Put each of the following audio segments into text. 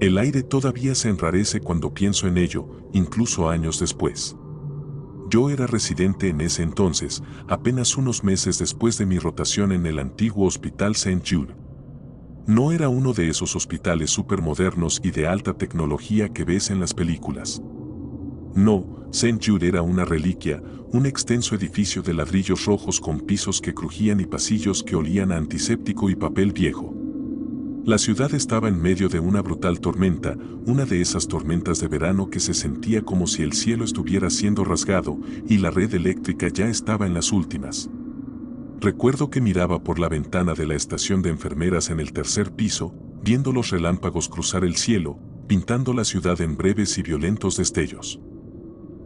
El aire todavía se enrarece cuando pienso en ello, incluso años después. Yo era residente en ese entonces, apenas unos meses después de mi rotación en el antiguo Hospital St. Jude. No era uno de esos hospitales supermodernos y de alta tecnología que ves en las películas. No, St. Jude era una reliquia, un extenso edificio de ladrillos rojos con pisos que crujían y pasillos que olían a antiséptico y papel viejo. La ciudad estaba en medio de una brutal tormenta, una de esas tormentas de verano que se sentía como si el cielo estuviera siendo rasgado y la red eléctrica ya estaba en las últimas. Recuerdo que miraba por la ventana de la estación de enfermeras en el tercer piso, viendo los relámpagos cruzar el cielo, pintando la ciudad en breves y violentos destellos.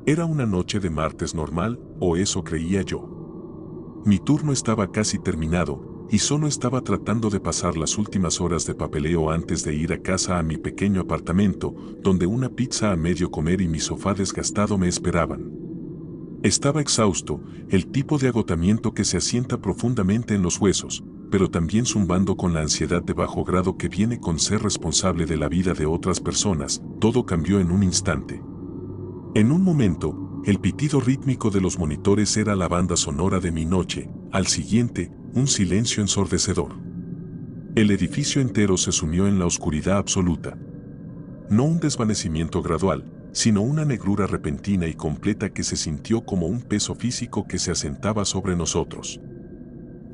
Era una noche de martes normal, o eso creía yo. Mi turno estaba casi terminado, y solo estaba tratando de pasar las últimas horas de papeleo antes de ir a casa a mi pequeño apartamento, donde una pizza a medio comer y mi sofá desgastado me esperaban. Estaba exhausto, el tipo de agotamiento que se asienta profundamente en los huesos, pero también zumbando con la ansiedad de bajo grado que viene con ser responsable de la vida de otras personas. Todo cambió en un instante. En un momento, el pitido rítmico de los monitores era la banda sonora de mi noche, al siguiente, un silencio ensordecedor. El edificio entero se sumió en la oscuridad absoluta. No un desvanecimiento gradual, sino una negrura repentina y completa que se sintió como un peso físico que se asentaba sobre nosotros.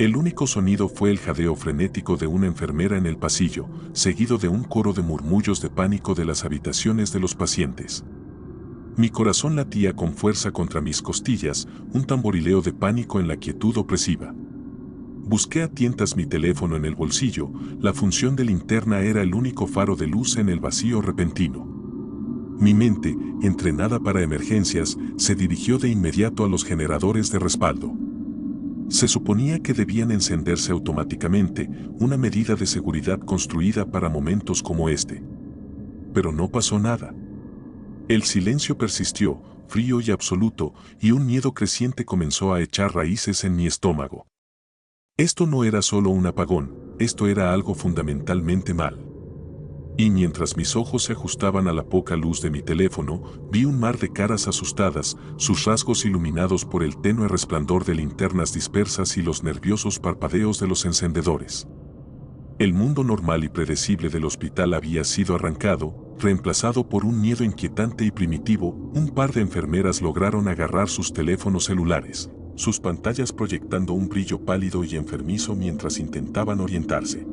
El único sonido fue el jadeo frenético de una enfermera en el pasillo, seguido de un coro de murmullos de pánico de las habitaciones de los pacientes. Mi corazón latía con fuerza contra mis costillas, un tamborileo de pánico en la quietud opresiva. Busqué a tientas mi teléfono en el bolsillo, la función de linterna era el único faro de luz en el vacío repentino. Mi mente, entrenada para emergencias, se dirigió de inmediato a los generadores de respaldo. Se suponía que debían encenderse automáticamente, una medida de seguridad construida para momentos como este. Pero no pasó nada. El silencio persistió, frío y absoluto, y un miedo creciente comenzó a echar raíces en mi estómago. Esto no era solo un apagón, esto era algo fundamentalmente mal. Y mientras mis ojos se ajustaban a la poca luz de mi teléfono, vi un mar de caras asustadas, sus rasgos iluminados por el tenue resplandor de linternas dispersas y los nerviosos parpadeos de los encendedores. El mundo normal y predecible del hospital había sido arrancado, reemplazado por un miedo inquietante y primitivo. Un par de enfermeras lograron agarrar sus teléfonos celulares, sus pantallas proyectando un brillo pálido y enfermizo mientras intentaban orientarse.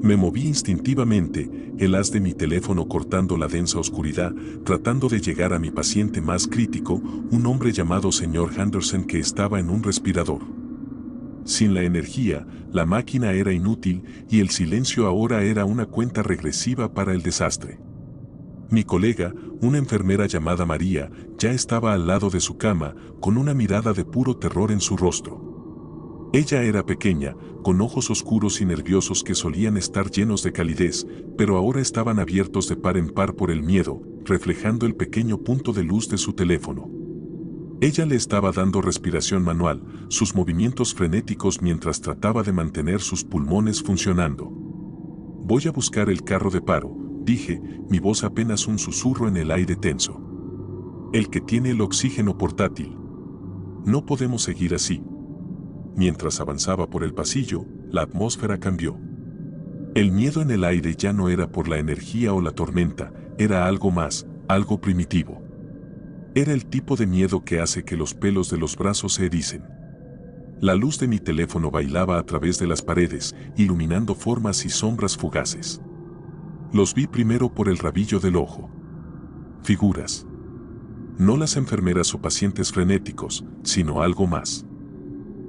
Me moví instintivamente, el haz de mi teléfono cortando la densa oscuridad, tratando de llegar a mi paciente más crítico, un hombre llamado señor Henderson que estaba en un respirador. Sin la energía, la máquina era inútil y el silencio ahora era una cuenta regresiva para el desastre. Mi colega, una enfermera llamada María, ya estaba al lado de su cama, con una mirada de puro terror en su rostro. Ella era pequeña, con ojos oscuros y nerviosos que solían estar llenos de calidez, pero ahora estaban abiertos de par en par por el miedo, reflejando el pequeño punto de luz de su teléfono. Ella le estaba dando respiración manual, sus movimientos frenéticos mientras trataba de mantener sus pulmones funcionando. Voy a buscar el carro de paro, dije, mi voz apenas un susurro en el aire tenso. El que tiene el oxígeno portátil. No podemos seguir así. Mientras avanzaba por el pasillo, la atmósfera cambió. El miedo en el aire ya no era por la energía o la tormenta, era algo más, algo primitivo. Era el tipo de miedo que hace que los pelos de los brazos se ericen. La luz de mi teléfono bailaba a través de las paredes, iluminando formas y sombras fugaces. Los vi primero por el rabillo del ojo. Figuras. No las enfermeras o pacientes frenéticos, sino algo más.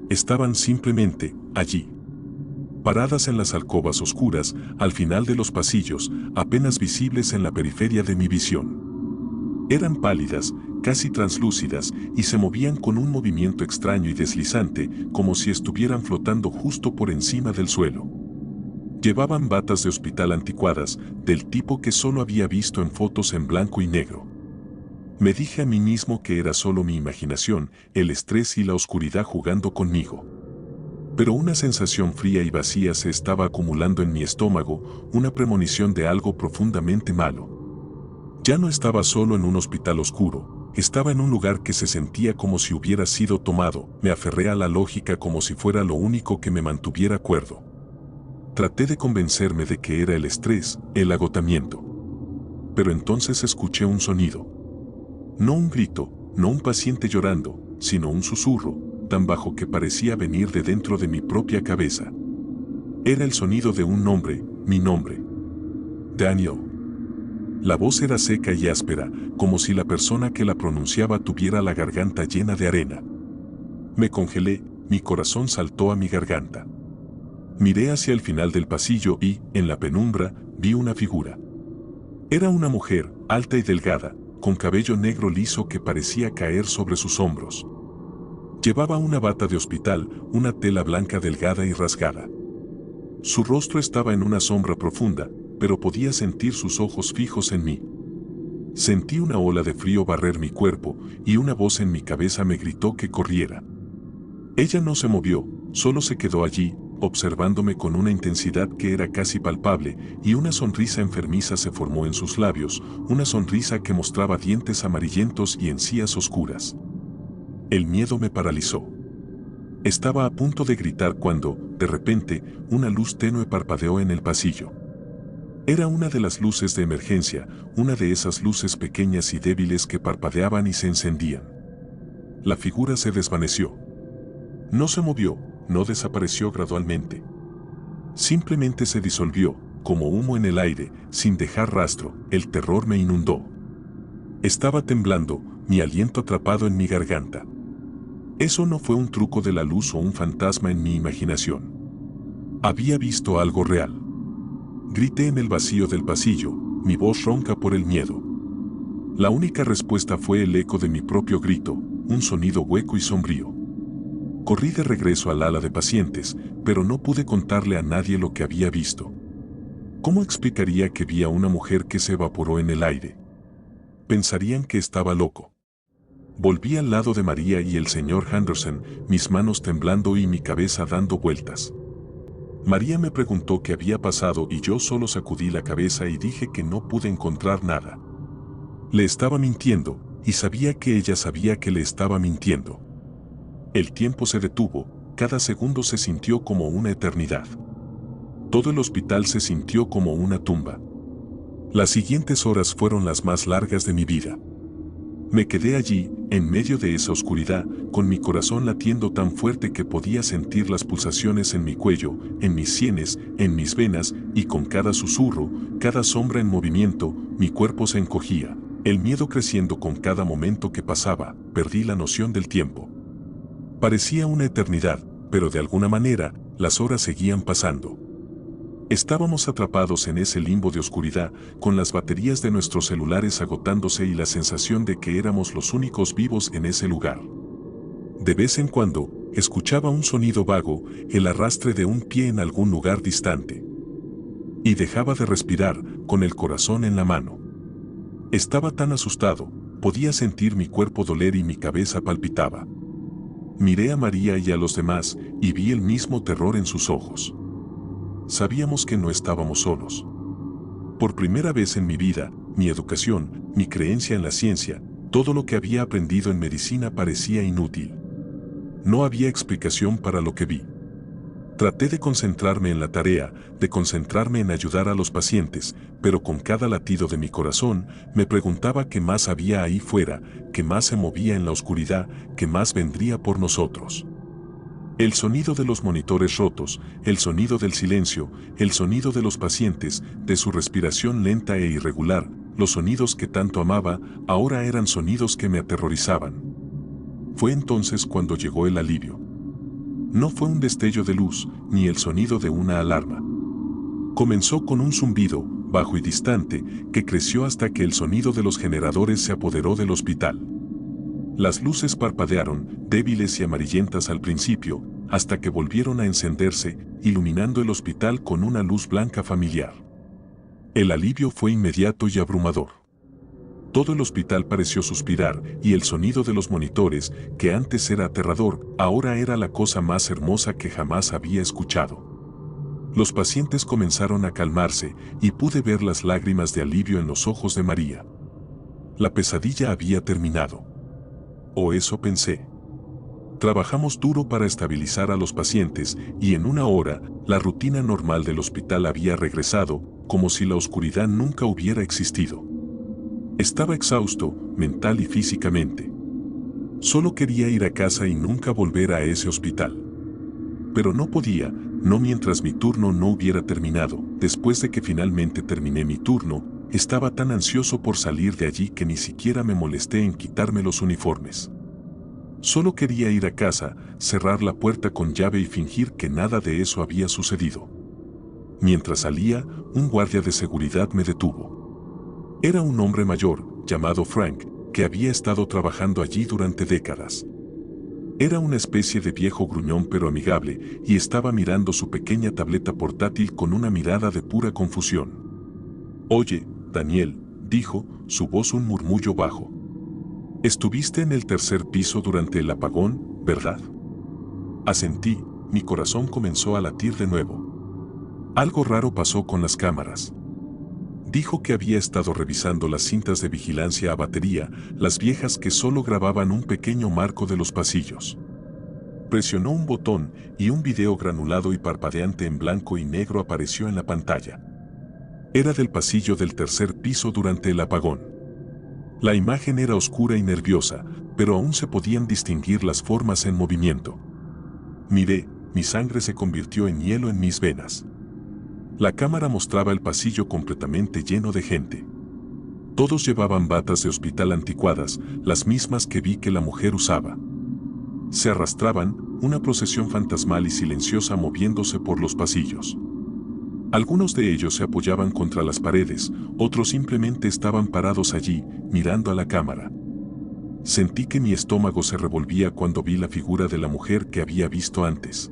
Estaban simplemente allí. Paradas en las alcobas oscuras, al final de los pasillos, apenas visibles en la periferia de mi visión. Eran pálidas, casi translúcidas, y se movían con un movimiento extraño y deslizante, como si estuvieran flotando justo por encima del suelo. Llevaban batas de hospital anticuadas, del tipo que solo había visto en fotos en blanco y negro. Me dije a mí mismo que era solo mi imaginación, el estrés y la oscuridad jugando conmigo. Pero una sensación fría y vacía se estaba acumulando en mi estómago, una premonición de algo profundamente malo. Ya no estaba solo en un hospital oscuro, estaba en un lugar que se sentía como si hubiera sido tomado. Me aferré a la lógica como si fuera lo único que me mantuviera cuerdo. Traté de convencerme de que era el estrés, el agotamiento. Pero entonces escuché un sonido. No un grito, no un paciente llorando, sino un susurro, tan bajo que parecía venir de dentro de mi propia cabeza. Era el sonido de un nombre, mi nombre. Daniel. La voz era seca y áspera, como si la persona que la pronunciaba tuviera la garganta llena de arena. Me congelé, mi corazón saltó a mi garganta. Miré hacia el final del pasillo y, en la penumbra, vi una figura. Era una mujer, alta y delgada, con cabello negro liso que parecía caer sobre sus hombros. Llevaba una bata de hospital, una tela blanca delgada y rasgada. Su rostro estaba en una sombra profunda, pero podía sentir sus ojos fijos en mí. Sentí una ola de frío barrer mi cuerpo y una voz en mi cabeza me gritó que corriera. Ella no se movió, solo se quedó allí, observándome con una intensidad que era casi palpable, y una sonrisa enfermiza se formó en sus labios, una sonrisa que mostraba dientes amarillentos y encías oscuras. El miedo me paralizó. Estaba a punto de gritar cuando, de repente, una luz tenue parpadeó en el pasillo. Era una de las luces de emergencia, una de esas luces pequeñas y débiles que parpadeaban y se encendían. La figura se desvaneció. No se movió, no desapareció gradualmente. Simplemente se disolvió, como humo en el aire, sin dejar rastro. El terror me inundó. Estaba temblando, mi aliento atrapado en mi garganta. Eso no fue un truco de la luz o un fantasma en mi imaginación. Había visto algo real. Grité en el vacío del pasillo, mi voz ronca por el miedo. La única respuesta fue el eco de mi propio grito, un sonido hueco y sombrío. Corrí de regreso al ala de pacientes, pero no pude contarle a nadie lo que había visto. ¿Cómo explicaría que vi a una mujer que se evaporó en el aire? Pensarían que estaba loco. Volví al lado de María y el señor Henderson, mis manos temblando y mi cabeza dando vueltas. María me preguntó qué había pasado y yo solo sacudí la cabeza y dije que no pude encontrar nada. Le estaba mintiendo, y sabía que ella sabía que le estaba mintiendo. El tiempo se detuvo, cada segundo se sintió como una eternidad. Todo el hospital se sintió como una tumba. Las siguientes horas fueron las más largas de mi vida. Me quedé allí, en medio de esa oscuridad, con mi corazón latiendo tan fuerte que podía sentir las pulsaciones en mi cuello, en mis sienes, en mis venas, y con cada susurro, cada sombra en movimiento, mi cuerpo se encogía, el miedo creciendo con cada momento que pasaba. Perdí la noción del tiempo. Parecía una eternidad, pero de alguna manera, las horas seguían pasando. Estábamos atrapados en ese limbo de oscuridad, con las baterías de nuestros celulares agotándose y la sensación de que éramos los únicos vivos en ese lugar. De vez en cuando, escuchaba un sonido vago, el arrastre de un pie en algún lugar distante. Y dejaba de respirar, con el corazón en la mano. Estaba tan asustado, podía sentir mi cuerpo doler y mi cabeza palpitaba. Miré a María y a los demás, y vi el mismo terror en sus ojos. Sabíamos que no estábamos solos. Por primera vez en mi vida, mi educación, mi creencia en la ciencia, todo lo que había aprendido en medicina parecía inútil. No había explicación para lo que vi. Traté de concentrarme en la tarea, de concentrarme en ayudar a los pacientes, pero con cada latido de mi corazón, me preguntaba qué más había ahí fuera, qué más se movía en la oscuridad, qué más vendría por nosotros. El sonido de los monitores rotos, el sonido del silencio, el sonido de los pacientes, de su respiración lenta e irregular, los sonidos que tanto amaba, ahora eran sonidos que me aterrorizaban. Fue entonces cuando llegó el alivio. No fue un destello de luz, ni el sonido de una alarma. Comenzó con un zumbido, bajo y distante, que creció hasta que el sonido de los generadores se apoderó del hospital. Las luces parpadearon, débiles y amarillentas al principio, hasta que volvieron a encenderse, iluminando el hospital con una luz blanca familiar. El alivio fue inmediato y abrumador. Todo el hospital pareció suspirar y el sonido de los monitores, que antes era aterrador, ahora era la cosa más hermosa que jamás había escuchado. Los pacientes comenzaron a calmarse y pude ver las lágrimas de alivio en los ojos de María. La pesadilla había terminado. O eso pensé. Trabajamos duro para estabilizar a los pacientes y en una hora, la rutina normal del hospital había regresado, como si la oscuridad nunca hubiera existido. Estaba exhausto, mental y físicamente. Solo quería ir a casa y nunca volver a ese hospital. Pero no podía, no mientras mi turno no hubiera terminado. Después de que finalmente terminé mi turno, estaba tan ansioso por salir de allí que ni siquiera me molesté en quitarme los uniformes. Solo quería ir a casa, cerrar la puerta con llave y fingir que nada de eso había sucedido. Mientras salía, un guardia de seguridad me detuvo. Era un hombre mayor, llamado Frank, que había estado trabajando allí durante décadas. Era una especie de viejo gruñón pero amigable y estaba mirando su pequeña tableta portátil con una mirada de pura confusión. «Oye, Daniel», dijo, su voz un murmullo bajo. «Estuviste en el tercer piso durante el apagón, ¿verdad?» Asentí, mi corazón comenzó a latir de nuevo. Algo raro pasó con las cámaras. Dijo que había estado revisando las cintas de vigilancia a batería, las viejas que solo grababan un pequeño marco de los pasillos. Presionó un botón y un video granulado y parpadeante en blanco y negro apareció en la pantalla. Era del pasillo del tercer piso durante el apagón. La imagen era oscura y nerviosa, pero aún se podían distinguir las formas en movimiento. Miré, mi sangre se convirtió en hielo en mis venas. La cámara mostraba el pasillo completamente lleno de gente. Todos llevaban batas de hospital anticuadas, las mismas que vi que la mujer usaba. Se arrastraban, una procesión fantasmal y silenciosa moviéndose por los pasillos. Algunos de ellos se apoyaban contra las paredes, otros simplemente estaban parados allí, mirando a la cámara. Sentí que mi estómago se revolvía cuando vi la figura de la mujer que había visto antes.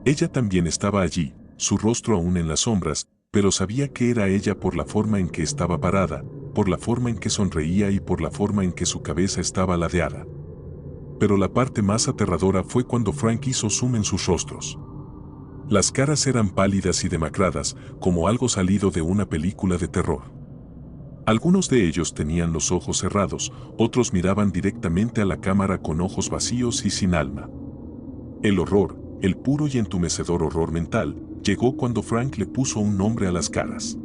Ella también estaba allí, su rostro aún en las sombras, pero sabía que era ella por la forma en que estaba parada, por la forma en que sonreía y por la forma en que su cabeza estaba ladeada. Pero la parte más aterradora fue cuando Frank hizo zoom en sus rostros. Las caras eran pálidas y demacradas, como algo salido de una película de terror. Algunos de ellos tenían los ojos cerrados, otros miraban directamente a la cámara con ojos vacíos y sin alma. El horror, el puro y entumecedor horror mental, llegó cuando Frank le puso un nombre a las caras.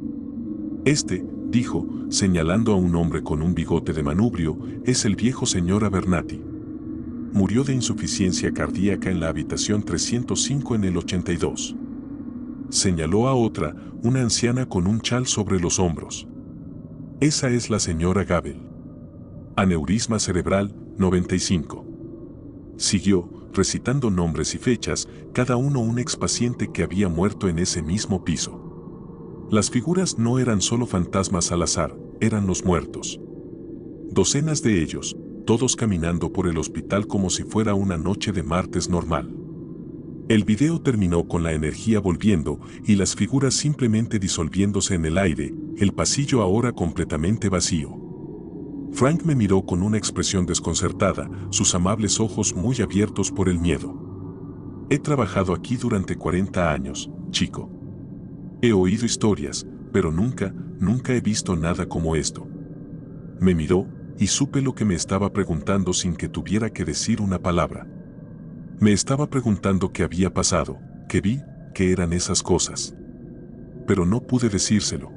«Este», dijo, señalando a un hombre con un bigote de manubrio, «es el viejo señor Abernathy. Murió de insuficiencia cardíaca en la habitación 305 en el 82». Señaló a otra, una anciana con un chal sobre los hombros. «Esa es la señora Gabel. Aneurisma cerebral, 95». Siguió, recitando nombres y fechas, cada uno un expaciente que había muerto en ese mismo piso. Las figuras no eran solo fantasmas al azar, eran los muertos. Docenas de ellos, todos caminando por el hospital como si fuera una noche de martes normal. El video terminó con la energía volviendo y las figuras simplemente disolviéndose en el aire, el pasillo ahora completamente vacío. Frank me miró con una expresión desconcertada, sus amables ojos muy abiertos por el miedo. «He trabajado aquí durante 40 años, chico. He oído historias, pero nunca he visto nada como esto». Me miró, y supe lo que me estaba preguntando sin que tuviera que decir una palabra. Me estaba preguntando qué había pasado, qué vi, qué eran esas cosas. Pero no pude decírselo.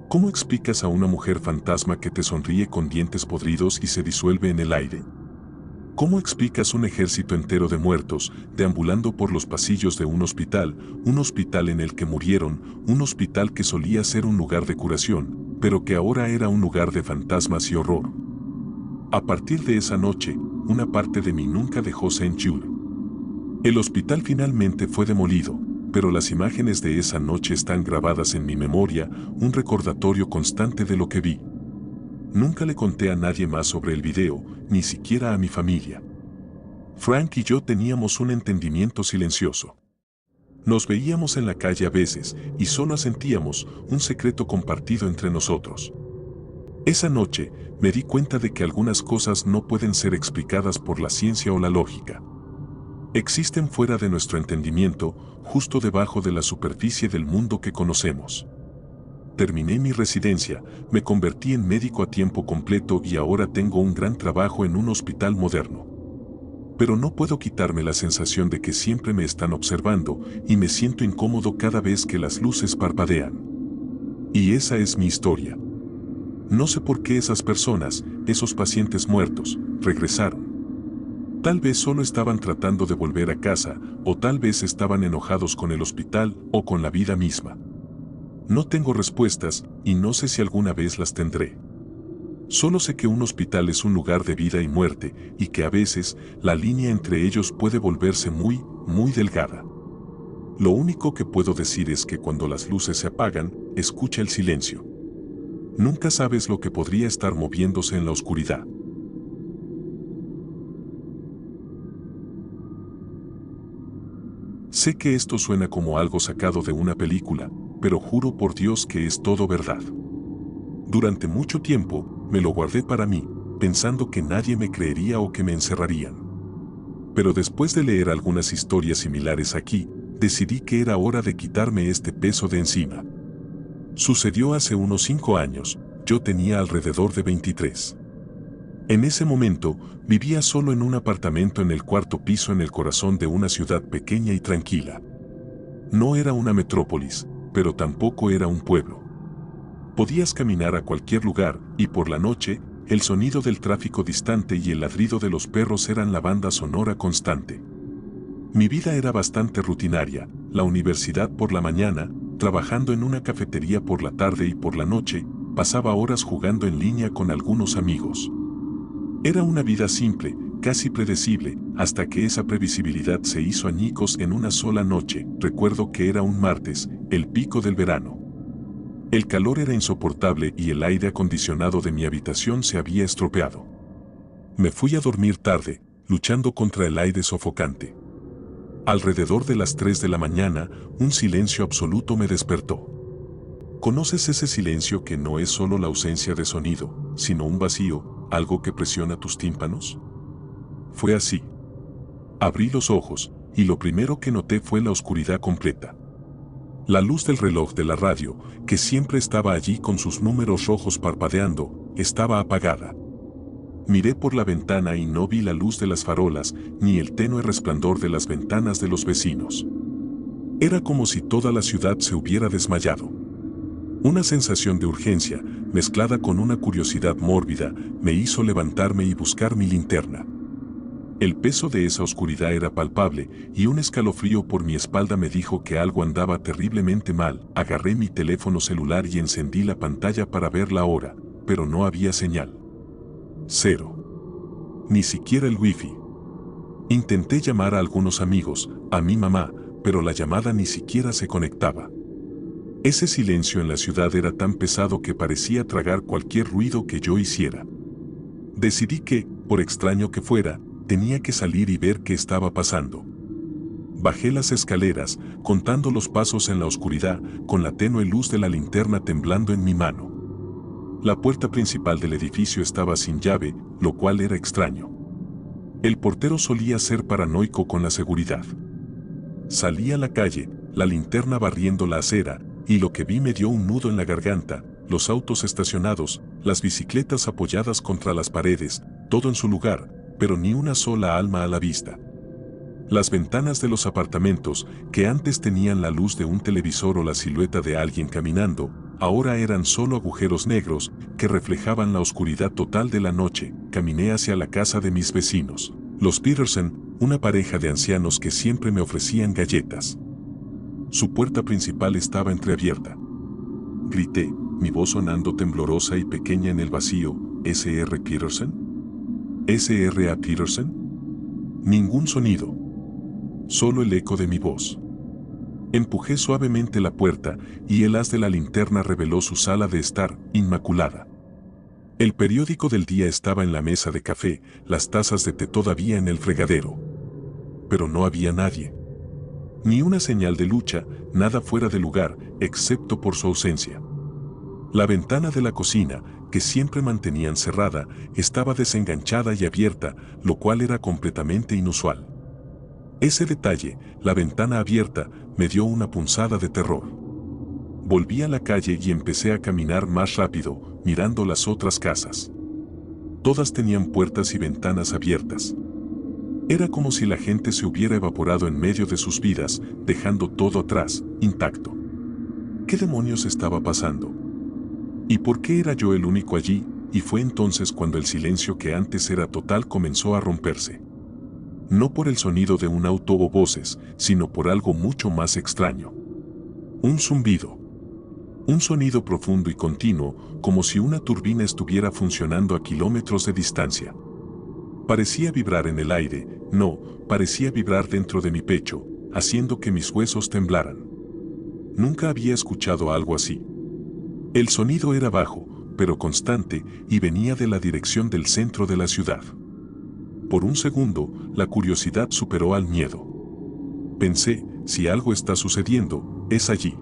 ¿Cómo explicas a una mujer fantasma que te sonríe con dientes podridos y se disuelve en el aire? ¿Cómo explicas un ejército entero de muertos deambulando por los pasillos de un hospital en el que murieron, un hospital que solía ser un lugar de curación, pero que ahora era un lugar de fantasmas y horror? A partir de esa noche, una parte de mí nunca dejó St. Jude. El hospital finalmente fue demolido, pero las imágenes de esa noche están grabadas en mi memoria, un recordatorio constante de lo que vi. Nunca le conté a nadie más sobre el video, ni siquiera a mi familia. Frank y yo teníamos un entendimiento silencioso. Nos veíamos en la calle a veces y solo asentíamos, un secreto compartido entre nosotros. Esa noche, me di cuenta de que algunas cosas no pueden ser explicadas por la ciencia o la lógica. Existen fuera de nuestro entendimiento, justo debajo de la superficie del mundo que conocemos. Terminé mi residencia, me convertí en médico a tiempo completo y ahora tengo un gran trabajo en un hospital moderno. Pero no puedo quitarme la sensación de que siempre me están observando y me siento incómodo cada vez que las luces parpadean. Y esa es mi historia. No sé por qué esas personas, esos pacientes muertos, regresaron. Tal vez solo estaban tratando de volver a casa, o tal vez estaban enojados con el hospital o con la vida misma. No tengo respuestas y no sé si alguna vez las tendré. Solo sé que un hospital es un lugar de vida y muerte y que a veces la línea entre ellos puede volverse muy, muy delgada. Lo único que puedo decir es que cuando las luces se apagan, escucha el silencio. Nunca sabes lo que podría estar moviéndose en la oscuridad. Sé que esto suena como algo sacado de una película, pero juro por Dios que es todo verdad. Durante mucho tiempo, me lo guardé para mí, pensando que nadie me creería o que me encerrarían. Pero después de leer algunas historias similares aquí, decidí que era hora de quitarme este peso de encima. Sucedió hace unos 5 años, yo tenía alrededor de 23. En ese momento, vivía solo en un apartamento en el 4º piso en el corazón de una ciudad pequeña y tranquila. No era una metrópolis, pero tampoco era un pueblo. Podías caminar a cualquier lugar, y por la noche, el sonido del tráfico distante y el ladrido de los perros eran la banda sonora constante. Mi vida era bastante rutinaria, la universidad por la mañana, trabajando en una cafetería por la tarde y por la noche, pasaba horas jugando en línea con algunos amigos. Era una vida simple, casi predecible, hasta que esa previsibilidad se hizo añicos en una sola noche. Recuerdo que era un martes, el pico del verano. El calor era insoportable y el aire acondicionado de mi habitación se había estropeado. Me fui a dormir tarde, luchando contra el aire sofocante. Alrededor de las 3 de la mañana, un silencio absoluto me despertó. ¿Conoces ese silencio que no es solo la ausencia de sonido, sino un vacío, algo que presiona tus tímpanos? Fue así. Abrí los ojos, y lo primero que noté fue la oscuridad completa. La luz del reloj de la radio, que siempre estaba allí con sus números rojos parpadeando, estaba apagada. Miré por la ventana y no vi la luz de las farolas, ni el tenue resplandor de las ventanas de los vecinos. Era como si toda la ciudad se hubiera desmayado. Una sensación de urgencia, mezclada con una curiosidad mórbida, me hizo levantarme y buscar mi linterna. El peso de esa oscuridad era palpable, y un escalofrío por mi espalda me dijo que algo andaba terriblemente mal. Agarré mi teléfono celular y encendí la pantalla para ver la hora, pero no había señal. Cero. Ni siquiera el wifi. Intenté llamar a algunos amigos, a mi mamá, pero la llamada ni siquiera se conectaba. Ese silencio en la ciudad era tan pesado que parecía tragar cualquier ruido que yo hiciera. Decidí que, por extraño que fuera, tenía que salir y ver qué estaba pasando. Bajé las escaleras, contando los pasos en la oscuridad, con la tenue luz de la linterna temblando en mi mano. La puerta principal del edificio estaba sin llave, lo cual era extraño. El portero solía ser paranoico con la seguridad. Salí a la calle, la linterna barriendo la acera, y lo que vi me dio un nudo en la garganta, los autos estacionados, las bicicletas apoyadas contra las paredes, todo en su lugar, pero ni una sola alma a la vista. Las ventanas de los apartamentos, que antes tenían la luz de un televisor o la silueta de alguien caminando, ahora eran solo agujeros negros que reflejaban la oscuridad total de la noche. Caminé hacia la casa de mis vecinos, los Peterson, una pareja de ancianos que siempre me ofrecían galletas. Su puerta principal estaba entreabierta. Grité, mi voz sonando temblorosa y pequeña en el vacío, ¿Sr. Peterson? ¿Sr. Peterson? Ningún sonido. Solo el eco de mi voz. Empujé suavemente la puerta y el haz de la linterna reveló su sala de estar, inmaculada. El periódico del día estaba en la mesa de café, las tazas de té todavía en el fregadero. Pero no había nadie. Ni una señal de lucha, nada fuera de lugar, excepto por su ausencia. La ventana de la cocina, que siempre mantenían cerrada, estaba desenganchada y abierta, lo cual era completamente inusual. Ese detalle, la ventana abierta, me dio una punzada de terror. Volví a la calle y empecé a caminar más rápido, mirando las otras casas. Todas tenían puertas y ventanas abiertas. Era como si la gente se hubiera evaporado en medio de sus vidas, dejando todo atrás, intacto. ¿Qué demonios estaba pasando? ¿Y por qué era yo el único allí? Y fue entonces cuando el silencio que antes era total comenzó a romperse. No por el sonido de un auto o voces, sino por algo mucho más extraño. Un zumbido. Un sonido profundo y continuo, como si una turbina estuviera funcionando a kilómetros de distancia. Parecía vibrar en el aire, no, parecía vibrar dentro de mi pecho, haciendo que mis huesos temblaran. Nunca había escuchado algo así. El sonido era bajo, pero constante, y venía de la dirección del centro de la ciudad. Por un segundo, la curiosidad superó al miedo. Pensé, si algo está sucediendo, es allí.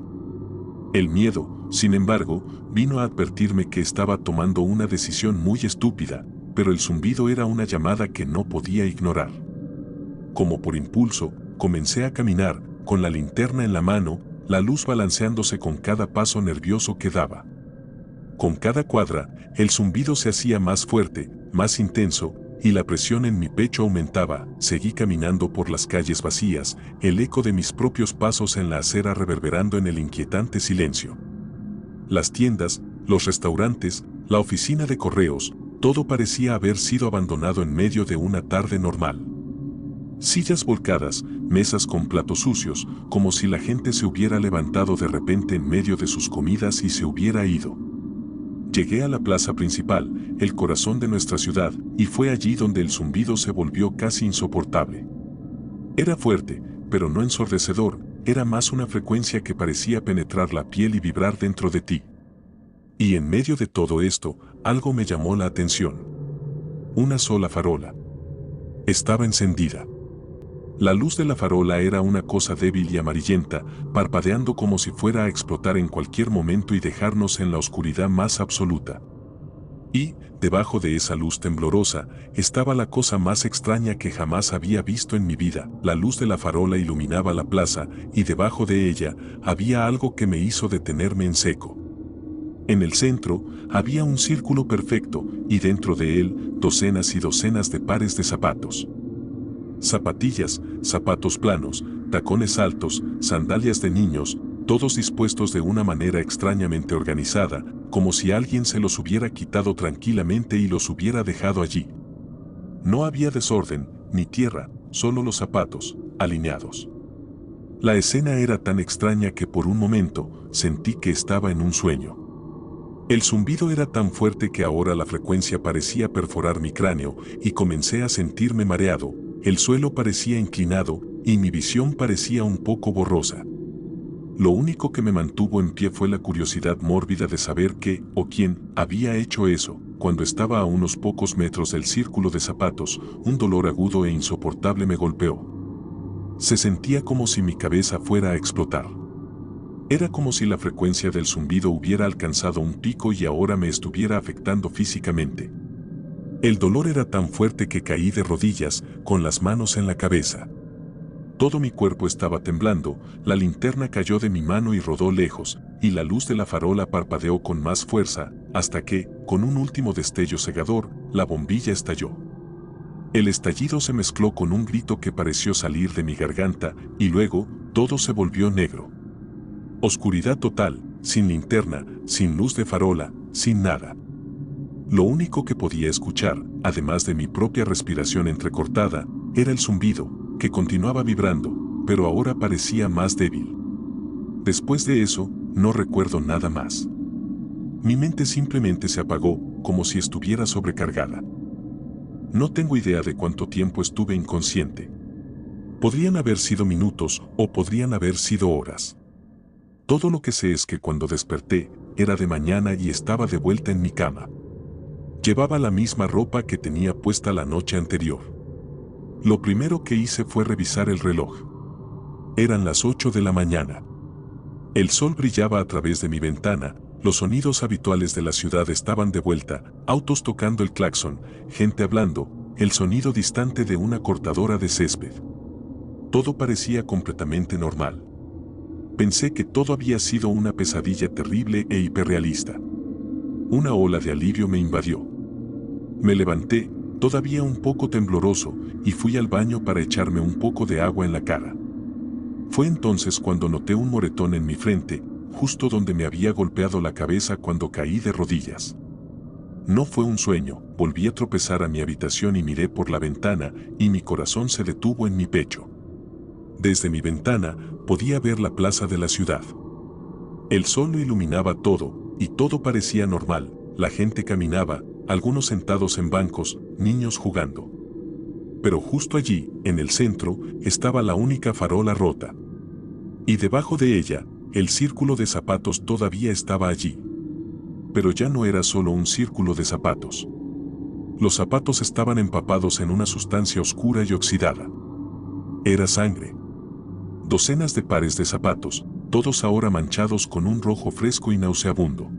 El miedo, sin embargo, vino a advertirme que estaba tomando una decisión muy estúpida, pero el zumbido era una llamada que no podía ignorar. Como por impulso, comencé a caminar, con la linterna en la mano, la luz balanceándose con cada paso nervioso que daba. Con cada cuadra, el zumbido se hacía más fuerte, más intenso, y la presión en mi pecho aumentaba. Seguí caminando por las calles vacías, el eco de mis propios pasos en la acera reverberando en el inquietante silencio. Las tiendas, los restaurantes, la oficina de correos, todo parecía haber sido abandonado en medio de una tarde normal. Sillas volcadas, mesas con platos sucios, como si la gente se hubiera levantado de repente en medio de sus comidas y se hubiera ido. Llegué a la plaza principal, el corazón de nuestra ciudad, y fue allí donde el zumbido se volvió casi insoportable. Era fuerte, pero no ensordecedor, era más una frecuencia que parecía penetrar la piel y vibrar dentro de ti. Y en medio de todo esto, algo me llamó la atención. Una sola farola. Estaba encendida. La luz de la farola era una cosa débil y amarillenta, parpadeando como si fuera a explotar en cualquier momento y dejarnos en la oscuridad más absoluta. Y, debajo de esa luz temblorosa, estaba la cosa más extraña que jamás había visto en mi vida. La luz de la farola iluminaba la plaza, y debajo de ella había algo que me hizo detenerme en seco. En el centro había un círculo perfecto, y dentro de él docenas y docenas de pares de zapatos. Zapatillas, zapatos planos, tacones altos, sandalias de niños, todos dispuestos de una manera extrañamente organizada, como si alguien se los hubiera quitado tranquilamente y los hubiera dejado allí. No había desorden, ni tierra, solo los zapatos, alineados. La escena era tan extraña que por un momento sentí que estaba en un sueño. El zumbido era tan fuerte que ahora la frecuencia parecía perforar mi cráneo y comencé a sentirme mareado. El suelo parecía inclinado y mi visión parecía un poco borrosa. Lo único que me mantuvo en pie fue la curiosidad mórbida de saber qué o quién había hecho eso. Cuando estaba a unos pocos metros del círculo de zapatos, un dolor agudo e insoportable me golpeó. Se sentía como si mi cabeza fuera a explotar. Era como si la frecuencia del zumbido hubiera alcanzado un pico y ahora me estuviera afectando físicamente. El dolor era tan fuerte que caí de rodillas, con las manos en la cabeza. Todo mi cuerpo estaba temblando, la linterna cayó de mi mano y rodó lejos, y la luz de la farola parpadeó con más fuerza, hasta que, con un último destello cegador, la bombilla estalló. El estallido se mezcló con un grito que pareció salir de mi garganta, y luego, todo se volvió negro. Oscuridad total, sin linterna, sin luz de farola, sin nada. Lo único que podía escuchar, además de mi propia respiración entrecortada, era el zumbido, que continuaba vibrando, pero ahora parecía más débil. Después de eso, no recuerdo nada más. Mi mente simplemente se apagó, como si estuviera sobrecargada. No tengo idea de cuánto tiempo estuve inconsciente. Podrían haber sido minutos o podrían haber sido horas. Todo lo que sé es que cuando desperté, era de mañana y estaba de vuelta en mi cama. Llevaba la misma ropa que tenía puesta la noche anterior. Lo primero que hice fue revisar el reloj. Eran las 8 de la mañana. El sol brillaba a través de mi ventana, Los sonidos habituales de la ciudad estaban de vuelta, autos tocando el claxon, gente hablando, el sonido distante de una cortadora de césped. Todo parecía completamente normal. Pensé que todo había sido una pesadilla terrible e hiperrealista. Una ola de alivio me invadió. Me levanté, todavía un poco tembloroso, y fui al baño para echarme un poco de agua en la cara. Fue entonces cuando noté un moretón en mi frente, justo donde me había golpeado la cabeza cuando caí de rodillas. No fue un sueño, volví a tropezar a mi habitación y miré por la ventana, y mi corazón se detuvo en mi pecho. Desde mi ventana podía ver la plaza de la ciudad. El sol lo iluminaba todo, y todo parecía normal, la gente caminaba, algunos sentados en bancos, niños jugando. Pero justo allí, en el centro, estaba la única farola rota. Y debajo de ella, el círculo de zapatos todavía estaba allí. Pero ya no era solo un círculo de zapatos. Los zapatos estaban empapados en una sustancia oscura y oxidada. Era sangre. Docenas de pares de zapatos, todos ahora manchados con un rojo fresco y nauseabundo.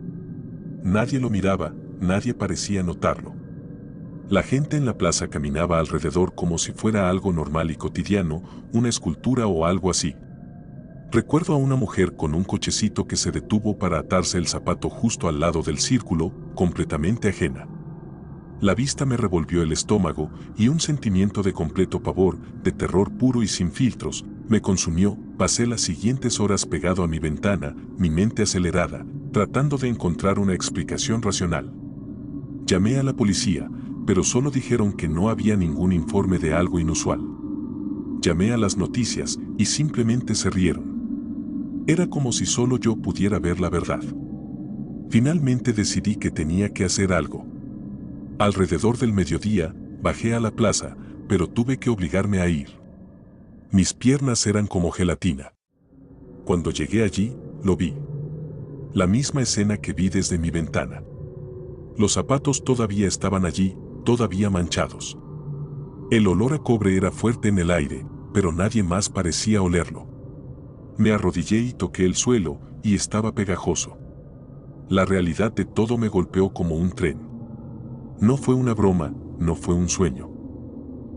Nadie lo miraba, nadie parecía notarlo. La gente en la plaza caminaba alrededor como si fuera algo normal y cotidiano, una escultura o algo así. Recuerdo a una mujer con un cochecito que se detuvo para atarse el zapato justo al lado del círculo, completamente ajena. La vista me revolvió el estómago y un sentimiento de completo pavor, de terror puro y sin filtros, me consumió. Pasé las siguientes horas pegado a mi ventana, mi mente acelerada, tratando de encontrar una explicación racional. Llamé a la policía, pero solo dijeron que no había ningún informe de algo inusual. Llamé a las noticias y simplemente se rieron. Era como si solo yo pudiera ver la verdad. Finalmente decidí que tenía que hacer algo. Alrededor del mediodía, bajé a la plaza, pero tuve que obligarme a ir. Mis piernas eran como gelatina. Cuando llegué allí, lo vi. La misma escena que vi desde mi ventana. Los zapatos todavía estaban allí, todavía manchados. El olor a cobre era fuerte en el aire, pero nadie más parecía olerlo. Me arrodillé y toqué el suelo, y estaba pegajoso. La realidad de todo me golpeó como un tren. No fue una broma, no fue un sueño.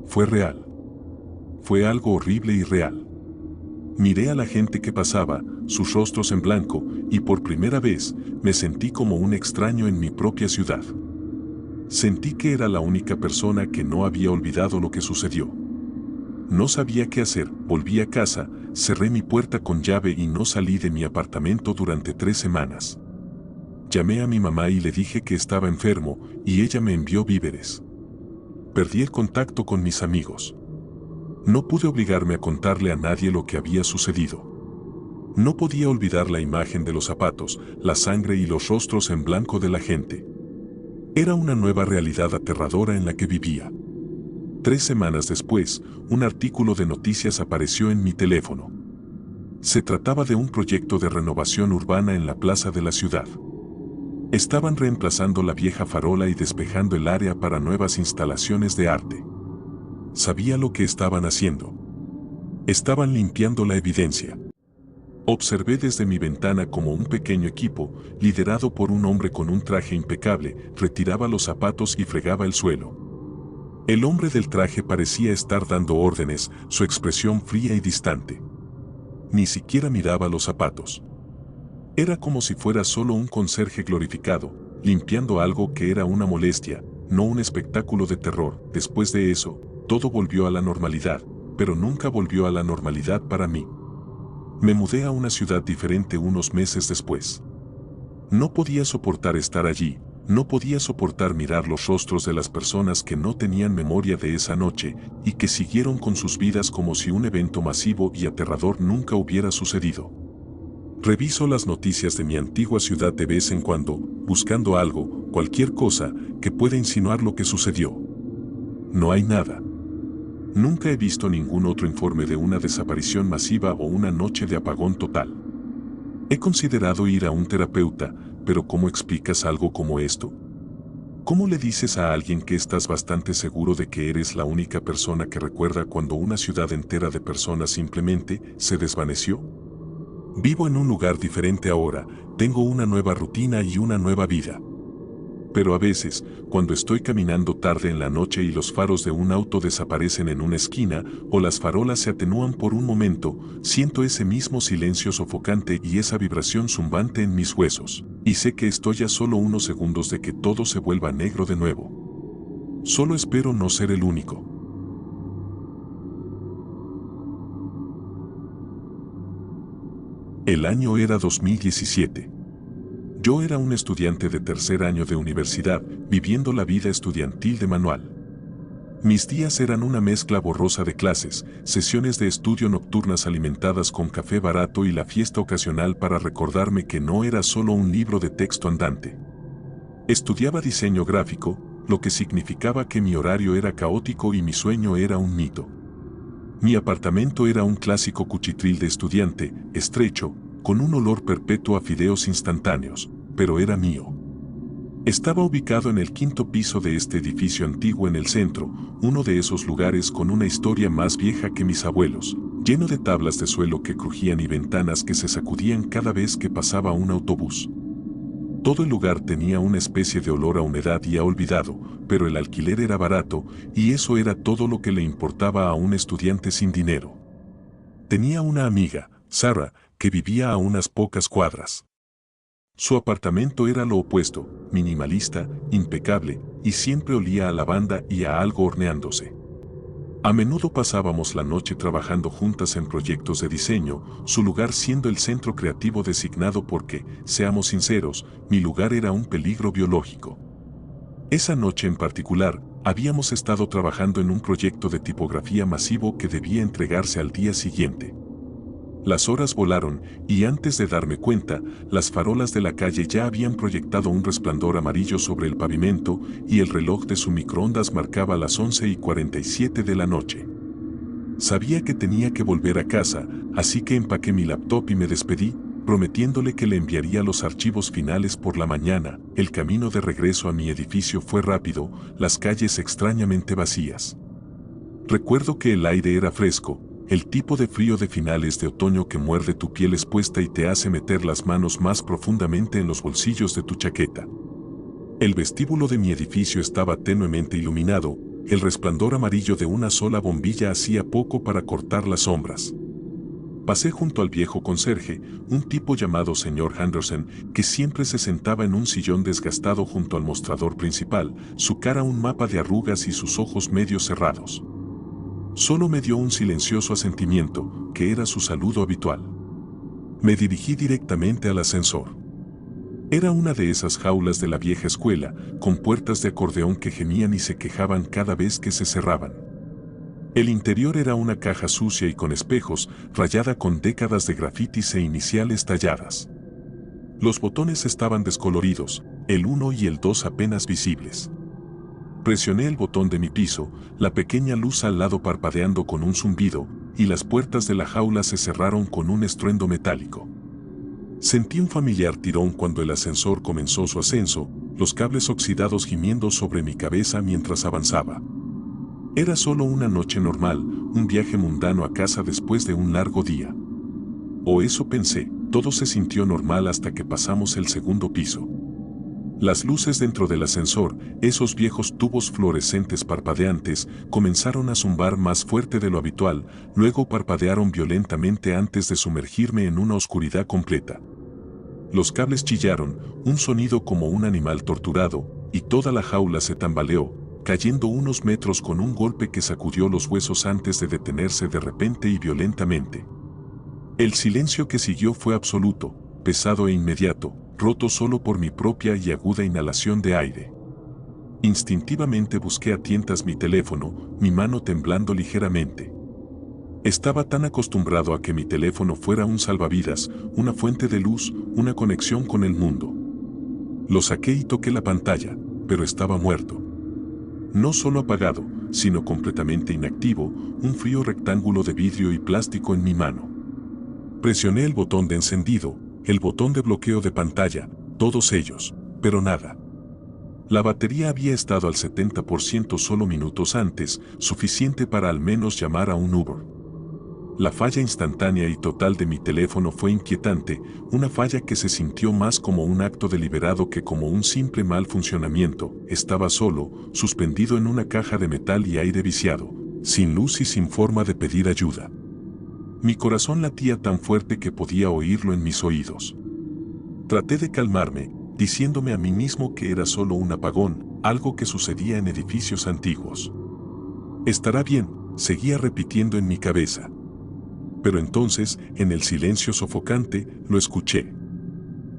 Fue real. Fue algo horrible y real. Miré a la gente que pasaba, sus rostros en blanco, y por primera vez me sentí como un extraño en mi propia ciudad. Sentí que era la única persona que no había olvidado lo que sucedió. No sabía qué hacer, volví a casa, cerré mi puerta con llave y no salí de mi apartamento durante 3 semanas. Llamé a mi mamá y le dije que estaba enfermo, y ella me envió víveres. Perdí el contacto con mis amigos. No pude obligarme a contarle a nadie lo que había sucedido. No podía olvidar la imagen de los zapatos, la sangre y los rostros en blanco de la gente. Era una nueva realidad aterradora en la que vivía. 3 semanas después, un artículo de noticias apareció en mi teléfono. Se trataba de un proyecto de renovación urbana en la plaza de la ciudad. Estaban reemplazando la vieja farola y despejando el área para nuevas instalaciones de arte. Sabía lo que estaban haciendo. Estaban limpiando la evidencia. Observé desde mi ventana como un pequeño equipo, liderado por un hombre con un traje impecable, retiraba los zapatos y fregaba el suelo. El hombre del traje parecía estar dando órdenes, su expresión fría y distante. Ni siquiera miraba los zapatos. Era como si fuera solo un conserje glorificado, limpiando algo que era una molestia, no un espectáculo de terror. Después de eso, todo volvió a la normalidad, pero nunca volvió a la normalidad para mí. Me mudé a una ciudad diferente unos meses después. No podía soportar estar allí, no podía soportar mirar los rostros de las personas que no tenían memoria de esa noche y que siguieron con sus vidas como si un evento masivo y aterrador nunca hubiera sucedido. Reviso las noticias de mi antigua ciudad de vez en cuando, buscando algo, cualquier cosa, que pueda insinuar lo que sucedió. No hay nada. Nunca he visto ningún otro informe de una desaparición masiva o una noche de apagón total. He considerado ir a un terapeuta, pero ¿cómo explicas algo como esto? ¿Cómo le dices a alguien que estás bastante seguro de que eres la única persona que recuerda cuando una ciudad entera de personas simplemente se desvaneció? Vivo en un lugar diferente ahora, tengo una nueva rutina y una nueva vida. Pero a veces, cuando estoy caminando tarde en la noche y los faros de un auto desaparecen en una esquina o las farolas se atenúan por un momento, siento ese mismo silencio sofocante y esa vibración zumbante en mis huesos. Y sé que estoy a solo unos segundos de que todo se vuelva negro de nuevo. Solo espero no ser el único. El año era 2017. Yo era un estudiante de tercer año de universidad, viviendo la vida estudiantil de manual. Mis días eran una mezcla borrosa de clases, sesiones de estudio nocturnas alimentadas con café barato y la fiesta ocasional para recordarme que no era solo un libro de texto andante. Estudiaba diseño gráfico, lo que significaba que mi horario era caótico y mi sueño era un mito. Mi apartamento era un clásico cuchitril de estudiante, estrecho, con un olor perpetuo a fideos instantáneos, pero era mío. Estaba ubicado en el quinto piso de este edificio antiguo en el centro, uno de esos lugares con una historia más vieja que mis abuelos, lleno de tablas de suelo que crujían y ventanas que se sacudían cada vez que pasaba un autobús. Todo el lugar tenía una especie de olor a humedad y a olvidado, pero el alquiler era barato y eso era todo lo que le importaba a un estudiante sin dinero. Tenía una amiga, Sarah, que vivía a unas pocas cuadras. Su apartamento era lo opuesto, minimalista, impecable, y siempre olía a lavanda y a algo horneándose. A menudo pasábamos la noche trabajando juntas en proyectos de diseño, su lugar siendo el centro creativo designado porque, seamos sinceros, mi lugar era un peligro biológico. Esa noche en particular, habíamos estado trabajando en un proyecto de tipografía masivo que debía entregarse al día siguiente. Las horas volaron y antes de darme cuenta, las farolas de la calle ya habían proyectado un resplandor amarillo sobre el pavimento y el reloj de su microondas marcaba las 11:47 de la noche. Sabía que tenía que volver a casa, así que empaqué mi laptop y me despedí, prometiéndole que le enviaría los archivos finales por la mañana. El camino de regreso a mi edificio fue rápido, las calles extrañamente vacías. Recuerdo que el aire era fresco, el tipo de frío de finales de otoño que muerde tu piel expuesta y te hace meter las manos más profundamente en los bolsillos de tu chaqueta. El vestíbulo de mi edificio estaba tenuemente iluminado, el resplandor amarillo de una sola bombilla hacía poco para cortar las sombras. Pasé junto al viejo conserje, un tipo llamado señor Henderson, que siempre se sentaba en un sillón desgastado junto al mostrador principal, su cara un mapa de arrugas y sus ojos medio cerrados. Solo me dio un silencioso asentimiento, que era su saludo habitual. Me dirigí directamente al ascensor. Era una de esas jaulas de la vieja escuela, con puertas de acordeón que gemían y se quejaban cada vez que se cerraban. El interior era una caja sucia y con espejos, rayada con décadas de grafitis e iniciales talladas. Los botones estaban descoloridos, el 1 y el 2 apenas visibles. Presioné el botón de mi piso, la pequeña luz al lado parpadeando con un zumbido, y las puertas de la jaula se cerraron con un estruendo metálico. Sentí un familiar tirón cuando el ascensor comenzó su ascenso, los cables oxidados gimiendo sobre mi cabeza mientras avanzaba. Era solo una noche normal, un viaje mundano a casa después de un largo día. O eso pensé, todo se sintió normal hasta que pasamos el segundo piso. Las luces dentro del ascensor, esos viejos tubos fluorescentes parpadeantes, comenzaron a zumbar más fuerte de lo habitual, luego parpadearon violentamente antes de sumergirme en una oscuridad completa. Los cables chillaron, un sonido como un animal torturado, y toda la jaula se tambaleó, cayendo unos metros con un golpe que sacudió los huesos antes de detenerse de repente y violentamente. El silencio que siguió fue absoluto, pesado e inmediato, roto solo por mi propia y aguda inhalación de aire. Instintivamente busqué a tientas mi teléfono, mi mano temblando ligeramente. Estaba tan acostumbrado a que mi teléfono fuera un salvavidas, una fuente de luz, una conexión con el mundo. Lo saqué y toqué la pantalla, pero estaba muerto. No solo apagado, sino completamente inactivo, un frío rectángulo de vidrio y plástico en mi mano. Presioné el botón de encendido, el botón de bloqueo de pantalla, todos ellos, pero nada. La batería había estado al 70% solo minutos antes, suficiente para al menos llamar a un Uber. La falla instantánea y total de mi teléfono fue inquietante, una falla que se sintió más como un acto deliberado que como un simple mal funcionamiento. Estaba solo, suspendido en una caja de metal y aire viciado, sin luz y sin forma de pedir ayuda. Mi corazón latía tan fuerte que podía oírlo en mis oídos. Traté de calmarme, diciéndome a mí mismo que era solo un apagón, algo que sucedía en edificios antiguos. Estará bien, seguía repitiendo en mi cabeza. Pero entonces, en el silencio sofocante, lo escuché.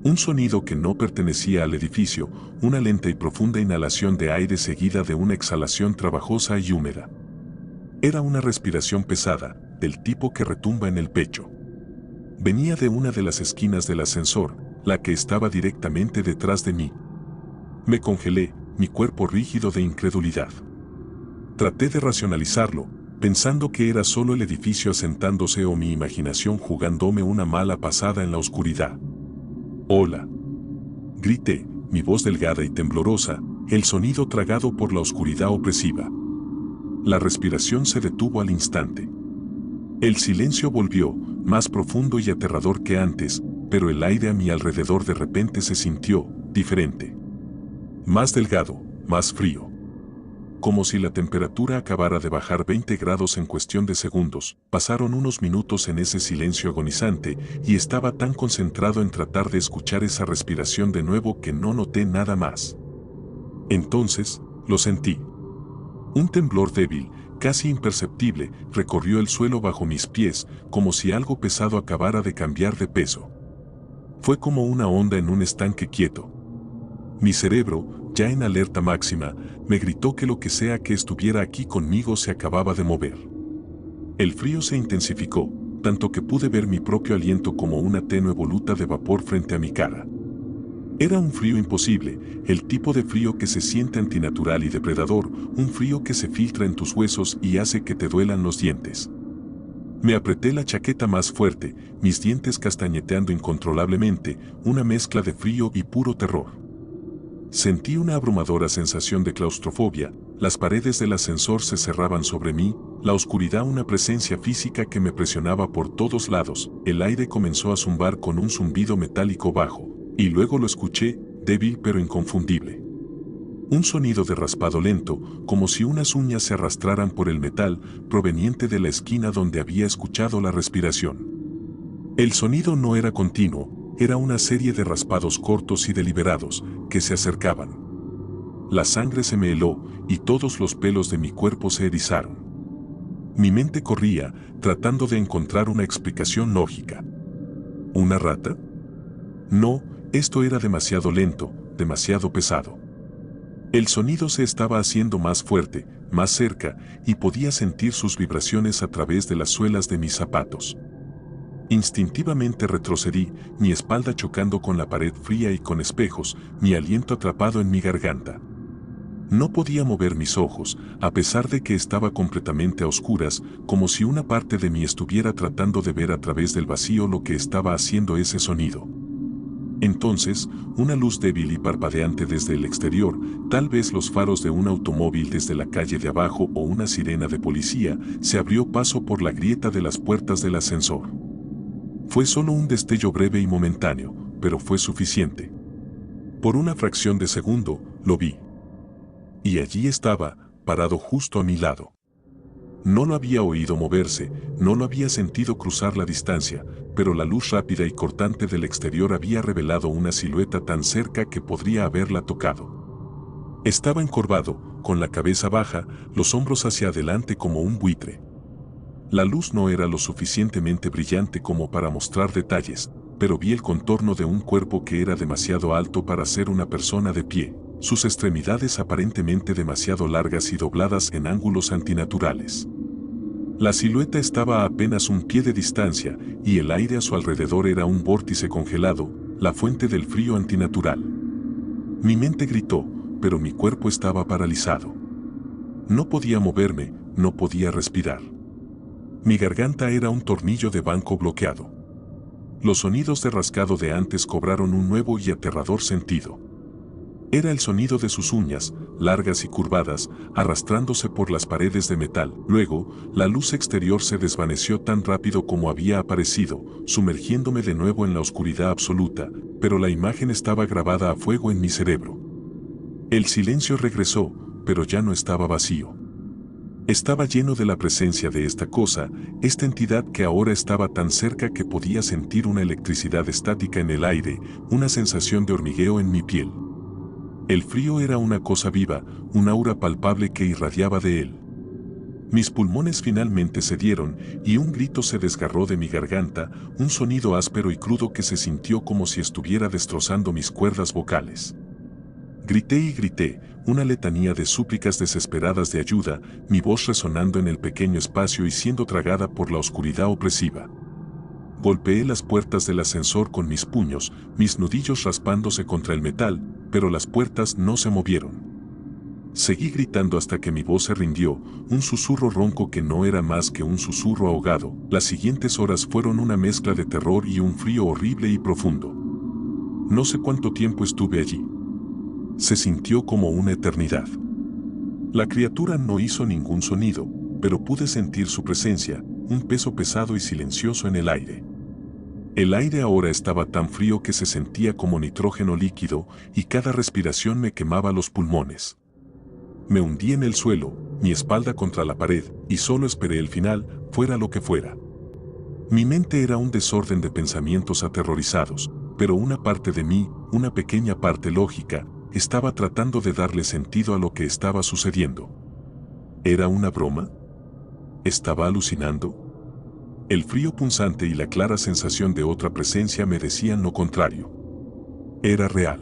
Un sonido que no pertenecía al edificio, una lenta y profunda inhalación de aire seguida de una exhalación trabajosa y húmeda. Era una respiración pesada, del tipo que retumba en el pecho. Venía de una de las esquinas del ascensor, la que estaba directamente detrás de mí. Me congelé, mi cuerpo rígido de incredulidad. Traté de racionalizarlo, pensando que era solo el edificio asentándose o mi imaginación jugándome una mala pasada en la oscuridad. «Hola», grité, mi voz delgada y temblorosa, el sonido tragado por la oscuridad opresiva. La respiración se detuvo al instante. El silencio volvió, más profundo y aterrador que antes, pero el aire a mi alrededor de repente se sintió diferente. Más delgado, más frío. Como si la temperatura acabara de bajar 20 grados en cuestión de segundos. Pasaron unos minutos en ese silencio agonizante y estaba tan concentrado en tratar de escuchar esa respiración de nuevo que no noté nada más. Entonces, lo sentí. Un temblor débil, casi imperceptible, recorrió el suelo bajo mis pies, como si algo pesado acabara de cambiar de peso. Fue como una onda en un estanque quieto. Mi cerebro, ya en alerta máxima, me gritó que lo que sea que estuviera aquí conmigo se acababa de mover. El frío se intensificó, tanto que pude ver mi propio aliento como una tenue voluta de vapor frente a mi cara. Era un frío imposible, el tipo de frío que se siente antinatural y depredador, un frío que se filtra en tus huesos y hace que te duelan los dientes. Me apreté la chaqueta más fuerte, mis dientes castañeteando incontrolablemente, una mezcla de frío y puro terror. Sentí una abrumadora sensación de claustrofobia, las paredes del ascensor se cerraban sobre mí, la oscuridad una presencia física que me presionaba por todos lados, el aire comenzó a zumbar con un zumbido metálico bajo, y luego lo escuché, débil pero inconfundible. Un sonido de raspado lento, como si unas uñas se arrastraran por el metal, proveniente de la esquina donde había escuchado la respiración. El sonido no era continuo, era una serie de raspados cortos y deliberados, que se acercaban. La sangre se me heló, y todos los pelos de mi cuerpo se erizaron. Mi mente corría, tratando de encontrar una explicación lógica. ¿Una rata? No, esto era demasiado lento, demasiado pesado. El sonido se estaba haciendo más fuerte, más cerca, y podía sentir sus vibraciones a través de las suelas de mis zapatos. Instintivamente retrocedí, mi espalda chocando con la pared fría y con espejos, mi aliento atrapado en mi garganta. No podía mover mis ojos, a pesar de que estaba completamente a oscuras, como si una parte de mí estuviera tratando de ver a través del vacío lo que estaba haciendo ese sonido. Entonces, una luz débil y parpadeante desde el exterior, tal vez los faros de un automóvil desde la calle de abajo o una sirena de policía, se abrió paso por la grieta de las puertas del ascensor. Fue solo un destello breve y momentáneo, pero fue suficiente. Por una fracción de segundo, lo vi. Y allí estaba, parado justo a mi lado. No lo había oído moverse, no lo había sentido cruzar la distancia, pero la luz rápida y cortante del exterior había revelado una silueta tan cerca que podría haberla tocado. Estaba encorvado, con la cabeza baja, los hombros hacia adelante como un buitre. La luz no era lo suficientemente brillante como para mostrar detalles, pero vi el contorno de un cuerpo que era demasiado alto para ser una persona de pie, sus extremidades aparentemente demasiado largas y dobladas en ángulos antinaturales. La silueta estaba a apenas un pie de distancia, y el aire a su alrededor era un vórtice congelado, la fuente del frío antinatural. Mi mente gritó, pero mi cuerpo estaba paralizado. No podía moverme, no podía respirar. Mi garganta era un tornillo de banco bloqueado. Los sonidos de rascado de antes cobraron un nuevo y aterrador sentido. Era el sonido de sus uñas, largas y curvadas, arrastrándose por las paredes de metal. Luego, la luz exterior se desvaneció tan rápido como había aparecido, sumergiéndome de nuevo en la oscuridad absoluta, pero la imagen estaba grabada a fuego en mi cerebro. El silencio regresó, pero ya no estaba vacío. Estaba lleno de la presencia de esta cosa, esta entidad que ahora estaba tan cerca que podía sentir una electricidad estática en el aire, una sensación de hormigueo en mi piel. El frío era una cosa viva, un aura palpable que irradiaba de él. Mis pulmones finalmente cedieron y un grito se desgarró de mi garganta, un sonido áspero y crudo que se sintió como si estuviera destrozando mis cuerdas vocales. Grité y grité, una letanía de súplicas desesperadas de ayuda, mi voz resonando en el pequeño espacio y siendo tragada por la oscuridad opresiva. Golpeé las puertas del ascensor con mis puños, mis nudillos raspándose contra el metal, pero las puertas no se movieron. Seguí gritando hasta que mi voz se rindió, un susurro ronco que no era más que un susurro ahogado. Las siguientes horas fueron una mezcla de terror y un frío horrible y profundo. No sé cuánto tiempo estuve allí. Se sintió como una eternidad. La criatura no hizo ningún sonido, pero pude sentir su presencia, un peso pesado y silencioso en el aire. El aire ahora estaba tan frío que se sentía como nitrógeno líquido y cada respiración me quemaba los pulmones. Me hundí en el suelo, mi espalda contra la pared, y solo esperé el final, fuera lo que fuera. Mi mente era un desorden de pensamientos aterrorizados, pero una parte de mí, una pequeña parte lógica, estaba tratando de darle sentido a lo que estaba sucediendo. ¿Era una broma? ¿Estaba alucinando? El frío punzante y la clara sensación de otra presencia me decían lo contrario. Era real.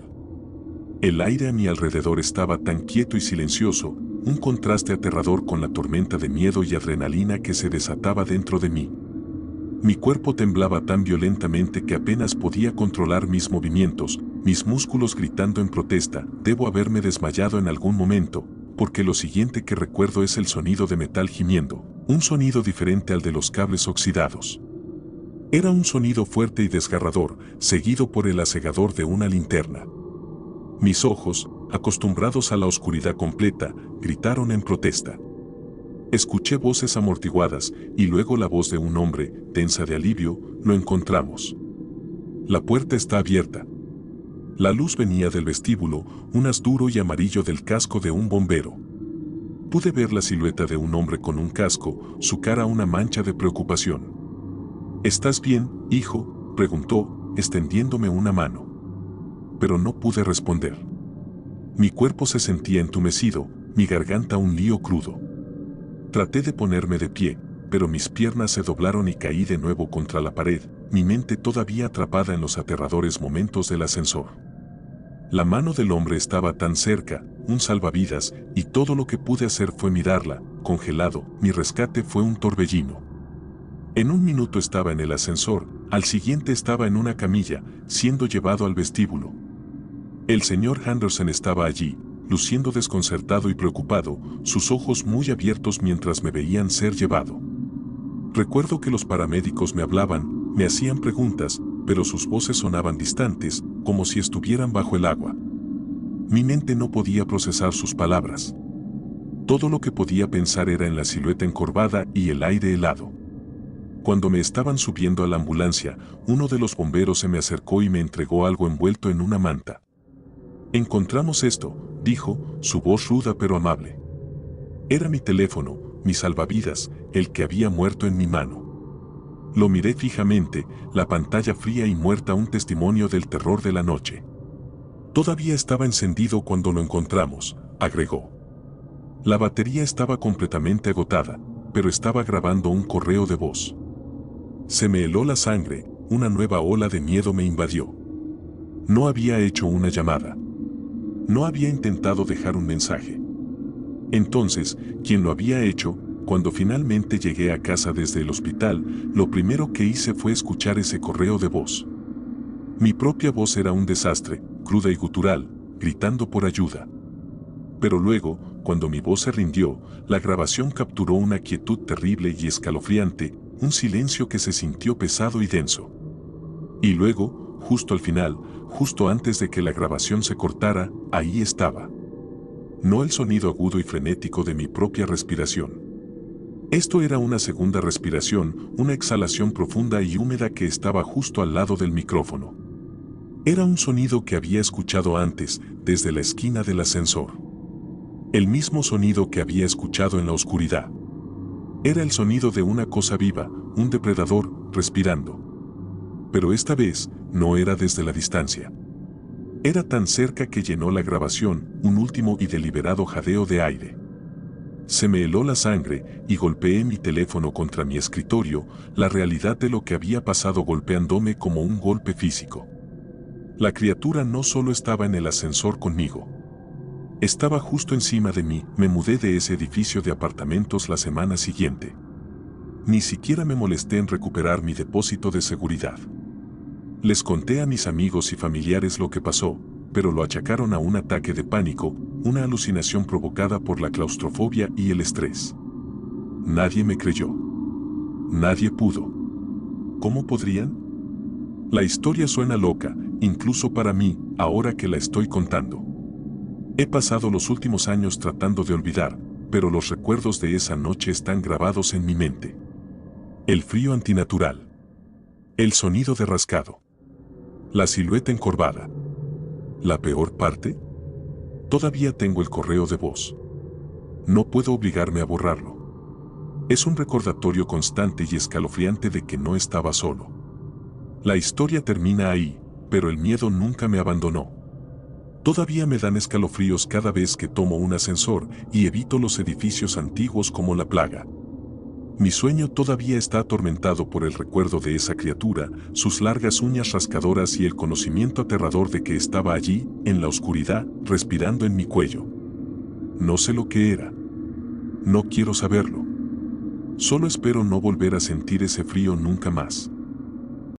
El aire a mi alrededor estaba tan quieto y silencioso, un contraste aterrador con la tormenta de miedo y adrenalina que se desataba dentro de mí. Mi cuerpo temblaba tan violentamente que apenas podía controlar mis movimientos, mis músculos gritando en protesta. Debo haberme desmayado en algún momento, porque lo siguiente que recuerdo es el sonido de metal gimiendo, un sonido diferente al de los cables oxidados. Era un sonido fuerte y desgarrador, seguido por el asegador de una linterna. Mis ojos, acostumbrados a la oscuridad completa, gritaron en protesta. Escuché voces amortiguadas y luego la voz de un hombre, tensa de alivio. Lo encontramos. La puerta está abierta. La luz venía del vestíbulo, un haz duro y amarillo del casco de un bombero. Pude ver la silueta de un hombre con un casco, su cara una mancha de preocupación. ¿Estás bien, hijo?, preguntó, extendiéndome una mano. Pero no pude responder. Mi cuerpo se sentía entumecido, mi garganta un lío crudo. Traté de ponerme de pie, pero mis piernas se doblaron y caí de nuevo contra la pared, mi mente todavía atrapada en los aterradores momentos del ascensor. La mano del hombre estaba tan cerca, un salvavidas, y todo lo que pude hacer fue mirarla, congelado. Mi rescate fue un torbellino. En un minuto estaba en el ascensor, al siguiente estaba en una camilla, siendo llevado al vestíbulo. El señor Henderson estaba allí, luciendo desconcertado y preocupado, sus ojos muy abiertos mientras me veían ser llevado. Recuerdo que los paramédicos me hablaban, me hacían preguntas, pero sus voces sonaban distantes, como si estuvieran bajo el agua. Mi mente no podía procesar sus palabras. Todo lo que podía pensar era en la silueta encorvada y el aire helado. Cuando me estaban subiendo a la ambulancia, uno de los bomberos se me acercó y me entregó algo envuelto en una manta. «Encontramos esto», dijo, su voz ruda pero amable. Era mi teléfono, mi salvavidas, el que había muerto en mi mano. Lo miré fijamente, la pantalla fría y muerta, un testimonio del terror de la noche. «Todavía estaba encendido cuando lo encontramos», agregó. La batería estaba completamente agotada, pero estaba grabando un correo de voz. Se me heló la sangre, una nueva ola de miedo me invadió. No había hecho una llamada. No había intentado dejar un mensaje. Entonces, ¿quién lo había hecho? Cuando finalmente llegué a casa desde el hospital, lo primero que hice fue escuchar ese correo de voz. Mi propia voz era un desastre, cruda y gutural, gritando por ayuda. Pero luego, cuando mi voz se rindió, la grabación capturó una quietud terrible y escalofriante, un silencio que se sintió pesado y denso. Y luego, justo al final, justo antes de que la grabación se cortara, ahí estaba. No el sonido agudo y frenético de mi propia respiración. Esto era una segunda respiración, una exhalación profunda y húmeda que estaba justo al lado del micrófono. Era un sonido que había escuchado antes, desde la esquina del ascensor. El mismo sonido que había escuchado en la oscuridad. Era el sonido de una cosa viva, un depredador, respirando. Pero esta vez, no era desde la distancia. Era tan cerca que llenó la grabación, un último y deliberado jadeo de aire. Se me heló la sangre y golpeé mi teléfono contra mi escritorio, la realidad de lo que había pasado golpeándome como un golpe físico. La criatura no solo estaba en el ascensor conmigo. Estaba justo encima de mí. Me mudé de ese edificio de apartamentos la semana siguiente. Ni siquiera me molesté en recuperar mi depósito de seguridad. Les conté a mis amigos y familiares lo que pasó, pero lo achacaron a un ataque de pánico, una alucinación provocada por la claustrofobia y el estrés. Nadie me creyó. Nadie pudo. ¿Cómo podrían? La historia suena loca, incluso para mí, ahora que la estoy contando. He pasado los últimos años tratando de olvidar, pero los recuerdos de esa noche están grabados en mi mente. El frío antinatural. El sonido de rascado. La silueta encorvada. ¿La peor parte? Todavía tengo el correo de voz. No puedo obligarme a borrarlo. Es un recordatorio constante y escalofriante de que no estaba solo. La historia termina ahí, pero el miedo nunca me abandonó. Todavía me dan escalofríos cada vez que tomo un ascensor y evito los edificios antiguos como la plaga. Mi sueño todavía está atormentado por el recuerdo de esa criatura, sus largas uñas rascadoras y el conocimiento aterrador de que estaba allí, en la oscuridad, respirando en mi cuello. No sé lo que era. No quiero saberlo. Solo espero no volver a sentir ese frío nunca más.